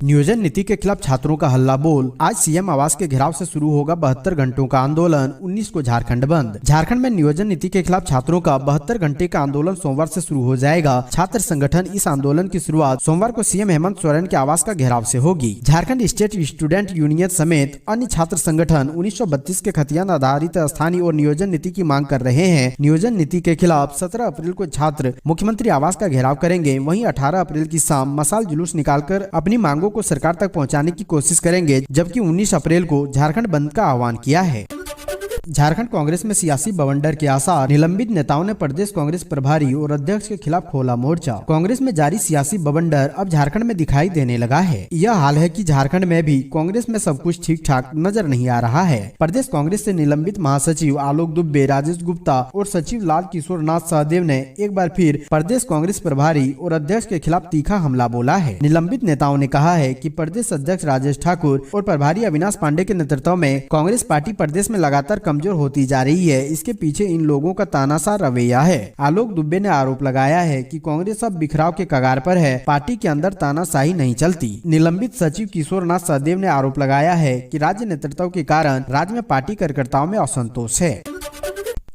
नियोजन नीति के खिलाफ छात्रों का हल्ला बोल। आज सीएम आवास के घेराव से शुरू होगा 72 घंटों का आंदोलन। 19 को झारखंड बंद। झारखंड में नियोजन नीति के खिलाफ छात्रों का 72 घंटे का आंदोलन सोमवार से शुरू हो जाएगा। छात्र संगठन इस आंदोलन की शुरुआत सोमवार को सीएम हेमंत सोरेन के आवास का घेराव से होगी। झारखंड स्टेट स्टूडेंट यूनियन समेत अन्य छात्र संगठन 1932 के खतियान आधारित स्थानीय और नियोजन नीति की मांग कर रहे हैं। नियोजन नीति के खिलाफ 17 अप्रैल को छात्र मुख्यमंत्री आवास का घेराव करेंगे। वहीं 18 अप्रैल की शाम मशाल जुलूस निकालकर अपनी मांगों को सरकार तक पहुंचाने की कोशिश करेंगे, जबकि 19 अप्रैल को झारखंड बंद का आह्वान किया है। झारखंड कांग्रेस में सियासी बवंडर के आसार। निलंबित नेताओं ने प्रदेश कांग्रेस प्रभारी और अध्यक्ष के खिलाफ खोला मोर्चा। कांग्रेस में जारी सियासी बवंडर अब झारखंड में दिखाई देने लगा है। यह हाल है कि झारखंड में भी कांग्रेस में सब कुछ ठीक ठाक नजर नहीं आ रहा है। प्रदेश कांग्रेस से निलंबित महासचिव आलोक दुबे, राजेश गुप्ता और सचिव लाल किशोर नाथ सहदेव ने एक बार फिर प्रदेश कांग्रेस प्रभारी और अध्यक्ष के खिलाफ तीखा हमला बोला है। निलंबित नेताओं ने कहा है कि प्रदेश अध्यक्ष राजेश ठाकुर और प्रभारी अविनाश पांडे के नेतृत्व में कांग्रेस पार्टी प्रदेश में लगातार कमजोर होती जा रही है। इसके पीछे इन लोगों का तानाशाह रवैया है। आलोक दुबे ने आरोप लगाया है कि कांग्रेस अब बिखराव के कगार पर है। पार्टी के अंदर तानाशाही नहीं चलती। निलंबित सचिव किशोर नाथ सहदेव ने आरोप लगाया है कि राज्य नेतृत्व के कारण राज्य में पार्टी कार्यकर्ताओं में असंतोष है।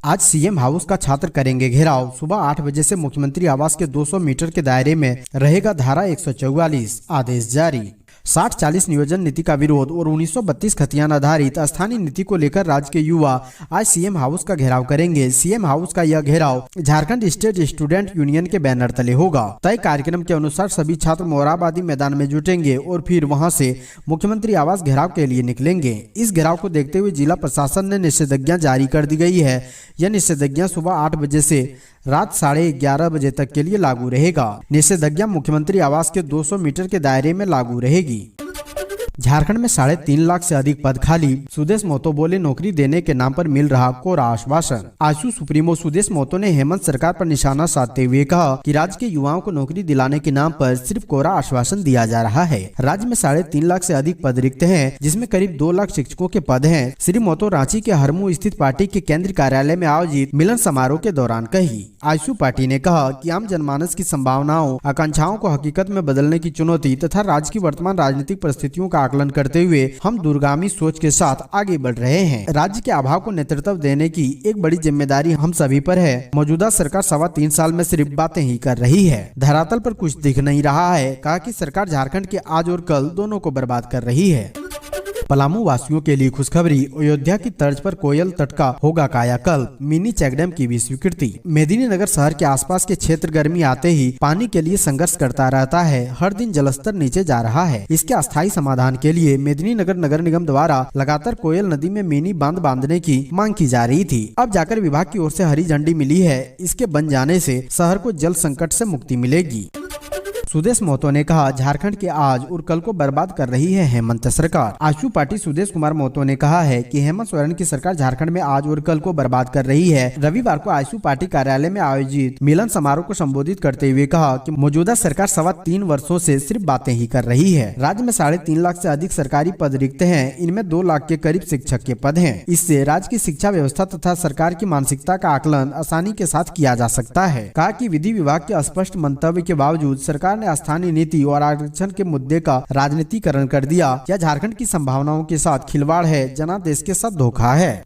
आज सीएम हाउस का छात्र करेंगे घेराव। सुबह 8 बजे से मुख्यमंत्री आवास के 200 मीटर के दायरे में रहेगा धारा 144। आदेश जारी। 60-40 नियोजन नीति का विरोध और 1932 खतियान आधारित स्थानीय नीति को लेकर राज्य के युवा आज सीएम हाउस का घेराव करेंगे। सीएम हाउस का यह घेराव झारखंड स्टेट स्टूडेंट यूनियन के बैनर तले होगा। तय कार्यक्रम के अनुसार सभी छात्र मोराबादी मैदान में जुटेंगे और फिर वहां से मुख्यमंत्री आवास घेराव के लिए निकलेंगे। इस घेराव को देखते हुए जिला प्रशासन ने निषेधाज्ञा जारी कर दी गई है। यह निषेधाज्ञा सुबह 8 बजे से रात 11:30 बजे तक के लिए लागू रहेगा। निषेधाज्ञा मुख्यमंत्री आवास के 200 मीटर के दायरे में लागू रहेगी। झारखंड में 3.5 लाख से अधिक पद खाली। सुदेश महतो बोले नौकरी देने के नाम पर मिल रहा कोरा आश्वासन। आजसू सुप्रीमो सुदेश महतो ने हेमंत सरकार पर निशाना साधते हुए कहा कि राज्य के युवाओं को नौकरी दिलाने के नाम पर सिर्फ कोरा आश्वासन दिया जा रहा है। राज्य में 3.5 लाख से अधिक पद रिक्त हैं, जिसमें करीब 2 लाख शिक्षकों के पद हैं। श्री महतो रांची के हरमू स्थित पार्टी के केंद्रीय कार्यालय में आयोजित मिलन समारोह के दौरान कही। आजसू पार्टी ने कहा कि आम जनमानस की संभावनाओं आकांक्षाओं को हकीकत में बदलने की चुनौती तथा राज्य की वर्तमान राजनीतिक परिस्थितियों का आकलन करते हुए हम दूरगामी सोच के साथ आगे बढ़ रहे हैं। राज्य के अभाव को नेतृत्व देने की एक बड़ी जिम्मेदारी हम सभी पर है। मौजूदा सरकार 3.25 साल में सिर्फ बातें ही कर रही है, धरातल पर कुछ दिख नहीं रहा है। कहा कि सरकार झारखंड के आज और कल दोनों को बर्बाद कर रही है। पलामू वासियों के लिए खुशखबरी। अयोध्या की तर्ज पर कोयल तट का होगा कायाकल्प। मिनी चेकडैम की भी स्वीकृति। मेदिनीनगर शहर के आसपास के क्षेत्र गर्मी आते ही पानी के लिए संघर्ष करता रहता है। हर दिन जलस्तर नीचे जा रहा है। इसके अस्थायी समाधान के लिए मेदिनीनगर नगर निगम द्वारा लगातार कोयल नदी में मिनी बांध बांधने की मांग की जा रही थी। अब जाकर विभाग की ओर से हरी झंडी मिली है। इसके बन जाने से शहर को जल संकट से मुक्ति मिलेगी। सुदेश महतो ने कहा झारखंड के आज और कल को बर्बाद कर रही है हेमंत सरकार। आजसू पार्टी सुदेश कुमार महतो ने कहा है कि हेमंत सोरेन की सरकार झारखंड में आज और कल को बर्बाद कर रही है। रविवार को आजसू पार्टी कार्यालय में आयोजित मिलन समारोह को संबोधित करते हुए कहा कि मौजूदा सरकार 3.25 वर्षों से सिर्फ बातें ही कर रही है। राज्य में 3.5 लाख से अधिक सरकारी पद रिक्त हैं। इनमें 2 लाख के करीब शिक्षक के पद हैं। इससे राज्य की शिक्षा व्यवस्था तथा सरकार की मानसिकता का आकलन आसानी के साथ किया जा सकता है। कहा कि विधि विभाग के स्पष्ट मंतव्य के बावजूद सरकार ने स्थानीय नीति और आरक्षण के मुद्दे का राजनीतिकरण कर दिया। यह झारखंड की संभावनाओं के साथ खिलवाड़ है, जनादेश के साथ धोखा है।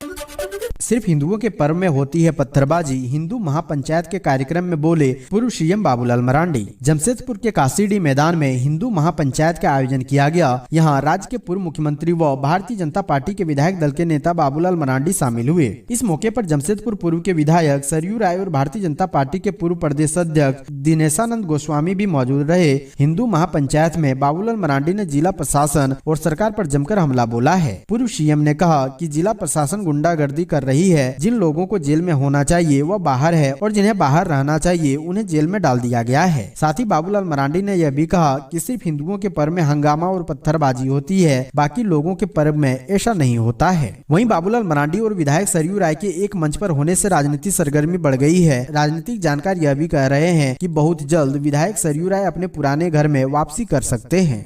सिर्फ हिंदुओं के पर्व में होती है पत्थरबाजी। हिंदू महापंचायत के कार्यक्रम में बोले पूर्व सीएम बाबूलाल मरांडी। जमशेदपुर के काशीडी मैदान में हिंदू महापंचायत का आयोजन किया गया। यहां राज्य के पूर्व मुख्यमंत्री व भारतीय जनता पार्टी के विधायक दल के नेता बाबूलाल मरांडी शामिल हुए। इस मौके पर जमशेदपुर पूर्व के विधायक सरयू राय और भारतीय जनता पार्टी के पूर्व प्रदेश अध्यक्ष दिनेशानंद गोस्वामी भी मौजूद रहे। हिंदू महापंचायत में बाबूलाल मरांडी ने जिला प्रशासन और सरकार पर जमकर हमला बोला है। पूर्व सीएम ने कहा कि जिला प्रशासन गुंडागर्दी कर रही है। जिन लोगों को जेल में होना चाहिए वह बाहर है और जिन्हें बाहर रहना चाहिए उन्हें जेल में डाल दिया गया है। साथ ही बाबूलाल मरांडी ने यह भी कहा कि सिर्फ हिंदुओं के पर्व में हंगामा और पत्थरबाजी होती है, बाकी लोगों के पर्व में ऐसा नहीं होता है। वहीं बाबूलाल मरांडी और विधायक सरयू राय के एक मंच पर होने से राजनीतिक सरगर्मी बढ़ गई है। राजनीतिक जानकार यह भी कह रहे हैं कि बहुत जल्द विधायक सरयू राय अपने पुराने घर में वापसी कर सकते हैं।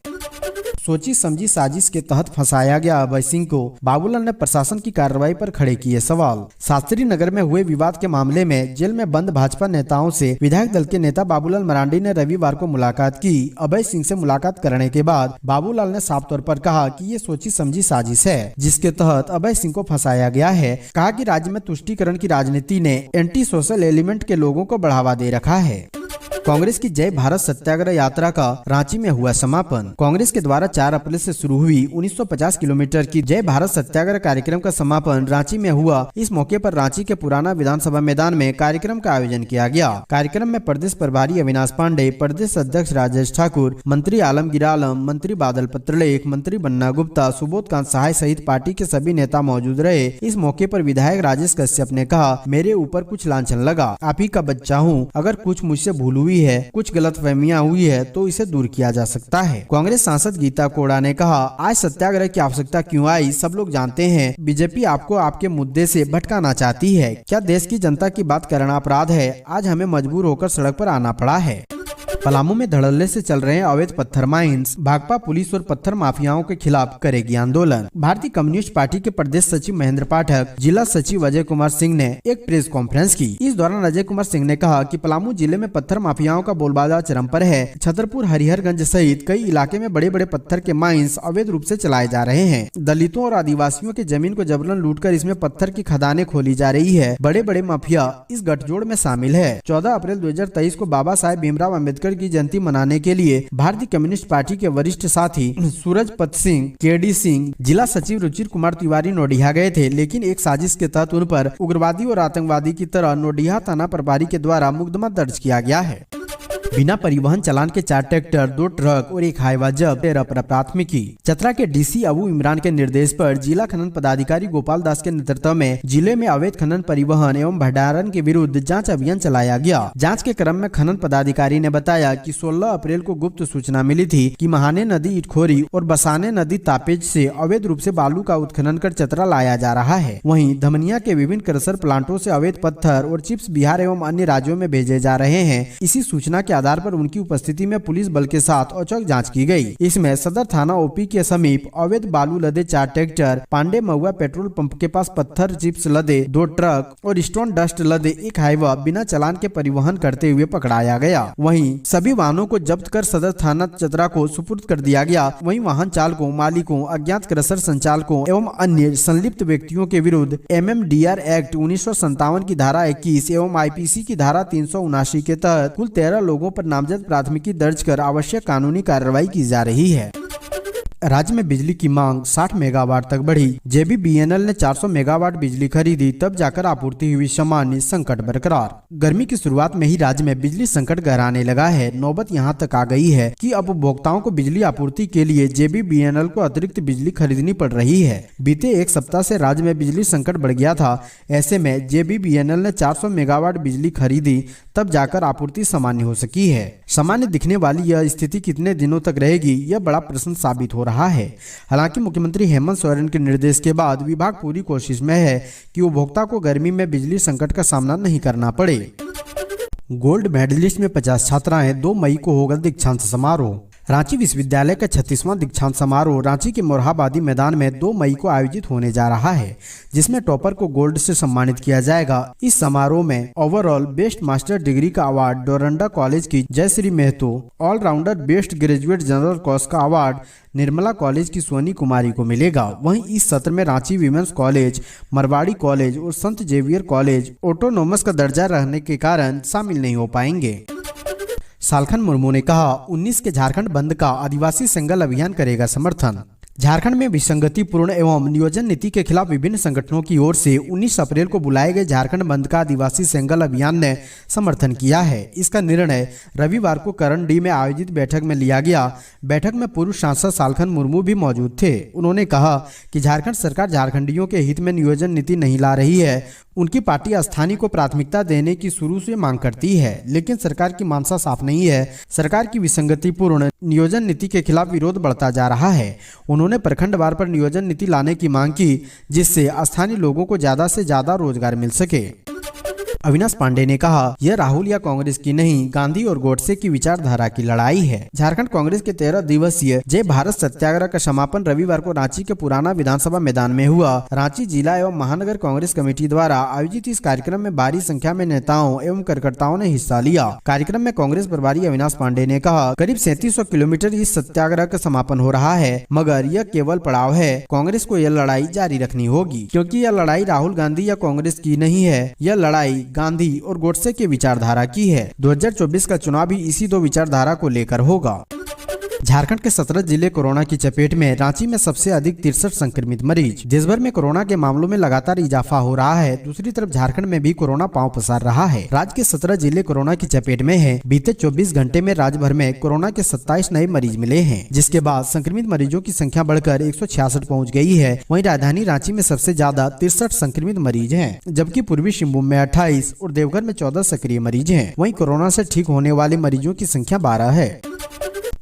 सोची समझी साजिश के तहत फंसाया गया अभय सिंह को बाबूलाल ने प्रशासन की कार्रवाई पर खड़े किए सवाल। शास्त्री नगर में हुए विवाद के मामले में जेल में बंद भाजपा नेताओं से विधायक दल के नेता बाबूलाल मरांडी ने रविवार को मुलाकात की। अभय सिंह से मुलाकात करने के बाद बाबूलाल ने साफ तौर पर कहा कि ये सोची समझी साजिश है जिसके तहत अभय सिंह को फंसाया गया है। कहा कि राज्य में तुष्टीकरण की राजनीति ने एंटी सोशल एलिमेंट के लोगों को बढ़ावा दे रखा है। कांग्रेस की जय भारत सत्याग्रह यात्रा का रांची में हुआ समापन। कांग्रेस के द्वारा 4 अप्रैल से शुरू हुई 1950 किलोमीटर की जय भारत सत्याग्रह कार्यक्रम का समापन रांची में हुआ। इस मौके पर रांची के पुराना विधानसभा मैदान में कार्यक्रम का आयोजन किया गया। कार्यक्रम में प्रदेश प्रभारी अविनाश पांडे, प्रदेश अध्यक्ष राजेश ठाकुर, मंत्री आलमगीर आलम, मंत्री बादल पत्रलेख, मंत्री बन्ना गुप्ता, सुबोध कांत सहाय सहित पार्टी के सभी नेता मौजूद रहे। इस मौके पर विधायक राजेश कश्यप ने कहा, मेरे ऊपर कुछ लांछन लगा, आप ही का बच्चा हूँ, अगर कुछ मुझसे भूल हुई है, कुछ गलतफहमियां हुई है तो इसे दूर किया जा सकता है। कांग्रेस सांसद गीता कोड़ा ने कहा, आज सत्याग्रह की आवश्यकता क्यों आई सब लोग जानते हैं। बीजेपी आपको आपके मुद्दे से भटकाना चाहती है। क्या देश की जनता की बात करना अपराध है? आज हमें मजबूर होकर सड़क पर आना पड़ा है। पलामू में धड़ल्ले से चल रहे अवैध पत्थर माइंस, भाकपा पुलिस और पत्थर माफियाओं के खिलाफ करेगी आंदोलन। भारतीय कम्युनिस्ट पार्टी के प्रदेश सचिव महेंद्र पाठक, जिला सचिव अजय कुमार सिंह ने एक प्रेस कॉन्फ्रेंस की। इस दौरान अजय कुमार सिंह ने कहा कि पलामू जिले में पत्थर माफियाओं का बोलबाला चरम पर है। छतरपुर, हरिहरगंज सहित कई इलाके में बड़े बड़े पत्थर के माइंस अवैध रूप से चलाए जा रहे हैं। दलितों और आदिवासियों की जमीन को जबरन लूटकर इसमें पत्थर की खदानें खोली जा रही है। बड़े बड़े माफिया इस गठजोड़ में शामिल है। 14 अप्रैल 2023 को बाबा साहेब भीमराव अम्बेडकर की जयंती मनाने के लिए भारतीय कम्युनिस्ट पार्टी के वरिष्ठ साथी सूरज पत सिंह, केडी सिंह, जिला सचिव रुचिर कुमार तिवारी नोडिया गए थे, लेकिन एक साजिश के तहत उन पर उग्रवादी और आतंकवादी की तरह नोडिया थाना प्रभारी के द्वारा मुकदमा दर्ज किया गया है। बिना परिवहन चालान के 4 ट्रैक्टर, 2 ट्रक और 1 हाईवा जब्त, 13 पर प्राथमिकी। चतरा के डीसी अबू इमरान के निर्देश पर जिला खनन पदाधिकारी गोपाल दास के नेतृत्व में जिले में अवैध खनन, परिवहन एवं भंडारण के विरुद्ध जांच अभियान चलाया गया। जांच के क्रम में खनन पदाधिकारी ने बताया कि 16 अप्रैल को गुप्त सूचना मिली थी कि महाने नदी इटखोरी और बसाने नदी तापेज से अवैध रूप से बालू का उत्खनन कर चतरा लाया जा रहा है। वहीं धमनिया के विभिन्न क्रशर प्लांटों से अवैध पत्थर और चिप्स बिहार एवं अन्य राज्यों में भेजे जा रहे हैं। इसी सूचना के आधार पर उनकी उपस्थिति में पुलिस बल के साथ औचक जांच की गई। इसमें सदर थाना ओपी के समीप अवैध बालू लदे 4 ट्रैक्टर, पांडे महुआ पेट्रोल पंप के पास पत्थर चिप्स लदे 2 ट्रक और स्टोन डस्ट लदे 1 हाईवा बिना चालान के परिवहन करते हुए पकड़ाया गया। वहीं सभी वाहनों को जब्त कर सदर थाना चतरा को सुपुर्द कर दिया गया। वहीं वाहन चालकों, मालिकों, अज्ञात क्रशर संचालकों एवं अन्य संलिप्त व्यक्तियों के विरुद्ध MMDR एक्ट 1957 की धारा 21 एवं IPC की धारा 379 के तहत कुल 13 लोगों पर नामजद प्राथमिकी दर्ज कर आवश्यक कानूनी कार्रवाई की जा रही है। राज्य में बिजली की मांग 60 मेगावाट तक बढ़ी। JBBNL ने 400 मेगावाट बिजली खरीदी, तब जाकर आपूर्ति हुई सामान्य, संकट बरकरार। गर्मी की शुरुआत में ही राज्य में बिजली संकट गहराने लगा है। नौबत यहां तक आ गई है कि अब उपभोक्ताओं को बिजली आपूर्ति के लिए JBBNL को अतिरिक्त बिजली खरीदनी पड़ रही है। बीते एक सप्ताह से राज्य में बिजली संकट बढ़ गया था। ऐसे में JBBNL ने 400 मेगावाट बिजली खरीदी, तब जाकर आपूर्ति सामान्य हो सकी है। सामान्य दिखने वाली यह स्थिति कितने दिनों तक रहेगी, यह बड़ा प्रश्न साबित हो रहा है। हालांकि मुख्यमंत्री हेमंत सोरेन के निर्देश के बाद विभाग पूरी कोशिश में है कि उपभोक्ता को गर्मी में बिजली संकट का सामना नहीं करना पड़े। गोल्ड मेडलिस्ट में 50 छात्राएं, 2 मई को होगा दीक्षांत समारोह। रांची विश्वविद्यालय का 36वां दीक्षांत समारोह रांची के मोरहाबादी मैदान में 2 मई को आयोजित होने जा रहा है, जिसमें टॉपर को गोल्ड से सम्मानित किया जाएगा। इस समारोह में ओवरऑल बेस्ट मास्टर डिग्री का अवार्ड डोरंडा कॉलेज की Jayshree Mahato, allrounder best graduate general course का अवार्ड निर्मला कॉलेज की सोनी कुमारी को मिलेगा। वहीं इस सत्र में Ranchi women's college, Marwari college और संत जेवियर कॉलेज ऑटोनोमस का दर्जा रहने के कारण शामिल नहीं हो पाएंगे। सालखन मुर्मू ने कहा, 19 के झारखंड बंद का आदिवासी सेंगल अभियान करेगा समर्थन। झारखंड में विसंगतिपूर्ण एवं नियोजन नीति के खिलाफ विभिन्न संगठनों की ओर से 19 अप्रैल को बुलाए गए झारखंड बंद का आदिवासी सेंगल अभियान ने समर्थन किया है। इसका निर्णय रविवार को करण डी में आयोजित बैठक में लिया गया। बैठक में पूर्व सांसद सालखन मुर्मू भी मौजूद थे। उन्होंने कहा कि झारखंड सरकार झारखंडियों के हित में नियोजन नीति नहीं ला रही है। उनकी पार्टी स्थानीय को प्राथमिकता देने की शुरू से मांग करती है, लेकिन सरकार की मानसा साफ नहीं है। सरकार की विसंगतिपूर्ण नियोजन नीति के खिलाफ विरोध बढ़ता जा रहा है। उन्होंने प्रखंडवार पर नियोजन नीति लाने की मांग की, जिससे स्थानीय लोगों को ज्यादा से ज्यादा रोजगार मिल सके। अविनाश पांडे ने कहा, यह राहुल या कांग्रेस की नहीं, गांधी और गोडसे की विचारधारा की लड़ाई है। झारखंड कांग्रेस के 13 दिवसीय जय भारत सत्याग्रह का समापन रविवार को रांची के पुराना विधानसभा मैदान में हुआ। रांची जिला एवं महानगर कांग्रेस कमेटी द्वारा आयोजित इस कार्यक्रम में भारी संख्या में नेताओं एवं कार्यकर्ताओं ने हिस्सा लिया। कार्यक्रम में कांग्रेस प्रभारी अविनाश पांडे ने कहा, करीब 3700 किलोमीटर इस सत्याग्रह का समापन हो रहा है, मगर यह केवल पड़ाव है। कांग्रेस को यह लड़ाई जारी रखनी होगी, क्योंकि यह लड़ाई राहुल गांधी या कांग्रेस की नहीं है, यह लड़ाई गांधी और गोडसे की विचारधारा की है। 2024 का चुनाव भी इसी दो विचारधारा को लेकर होगा। झारखंड के 17 जिले कोरोना की चपेट में, रांची में सबसे अधिक 63 संक्रमित मरीज। देश भर में कोरोना के मामलों में लगातार इजाफा हो रहा है। दूसरी तरफ झारखंड में भी कोरोना पांव पसार रहा है। राज्य के 17 जिले कोरोना की चपेट में हैं। बीते 24 घंटे में राज्य भर में कोरोना के 27 नए मरीज मिले हैं, जिसके बाद संक्रमित मरीजों की संख्या बढ़कर 166 पहुँच गयी है। वहीं राजधानी रांची में सबसे ज्यादा 63 संक्रमित मरीज है, जबकि पूर्वी सिंहभूम में 28 और देवघर में 14 सक्रिय मरीज है। वहीं कोरोना से ठीक होने वाले मरीजों की संख्या 12 है।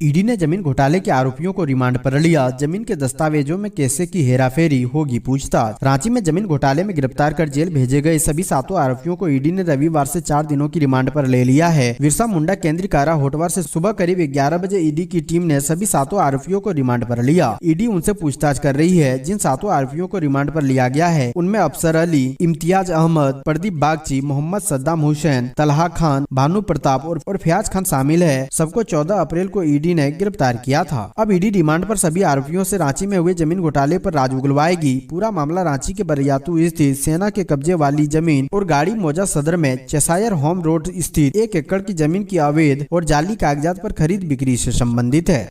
ईडी ने जमीन घोटाले के आरोपियों को रिमांड पर लिया। जमीन के दस्तावेजों में कैसे की हेराफेरी, होगी पूछताछ। रांची में जमीन घोटाले में गिरफ्तार कर जेल भेजे गए सभी 7 आरोपियों को ईडी ने रविवार से 4 दिनों की रिमांड पर ले लिया है। बिरसा मुंडा केंद्रीय कारा होटवार से सुबह करीब 11 बजे ईडी की टीम ने सभी 7 आरोपियों को रिमांड पर लिया। ईडी उनसे पूछताछ कर रही है। जिन 7 आरोपियों को रिमांड पर लिया गया है, उनमें अफसर अली, इम्तियाज अहमद, प्रदीप बागची, मोहम्मद सद्दाम हुसैन, तलहा खान, भानु प्रताप और फयाज खान शामिल है। सबको 14 अप्रैल को ईडी ने गिरफ्तार किया था। अब ईडी रिमांड पर सभी आरोपियों से रांची में हुए जमीन घोटाले पर राज उगलवाएगी। पूरा मामला रांची के बरियातू स्थित सेना के कब्जे वाली जमीन और गाड़ी मौजा सदर में चेसायर होम रोड स्थित 1 एकड़ की जमीन की अवैध और जाली कागजात पर खरीद बिक्री से संबंधित है।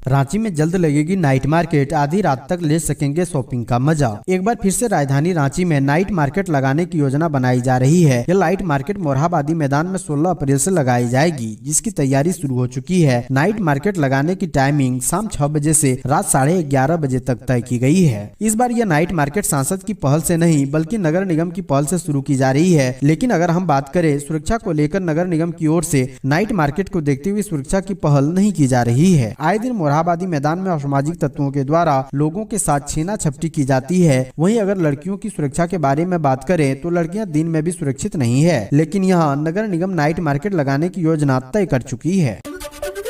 रांची में जल्द लगेगी नाइट मार्केट, आधी रात तक ले सकेंगे शॉपिंग का मजा। एक बार फिर से राजधानी रांची में नाइट मार्केट लगाने की योजना बनाई जा रही है। यह नाइट मार्केट मोरहाबादी मैदान में 16 अप्रैल से लगाई जाएगी, जिसकी तैयारी शुरू हो चुकी है। नाइट मार्केट लगाने की टाइमिंग शाम 6 बजे से रात 11:30 बजे तक तय की गई है। इस बार यह नाइट मार्केट सांसद की पहल से नहीं, बल्कि नगर निगम की पहल से शुरू की जा रही है। लेकिन अगर हम बात करें सुरक्षा को लेकर, नगर निगम की ओर से नाइट मार्केट को देखते हुए सुरक्षा की पहल नहीं की जा रही है। आए दिन मोरहाबादी मैदान में असामाजिक तत्वों के द्वारा लोगों के साथ छीना झपटी की जाती है। वहीं अगर लड़कियों की सुरक्षा के बारे में बात करें तो लड़कियां दिन में भी सुरक्षित नहीं है। लेकिन यहाँ नगर निगम नाइट मार्केट लगाने की योजना तय कर चुकी है।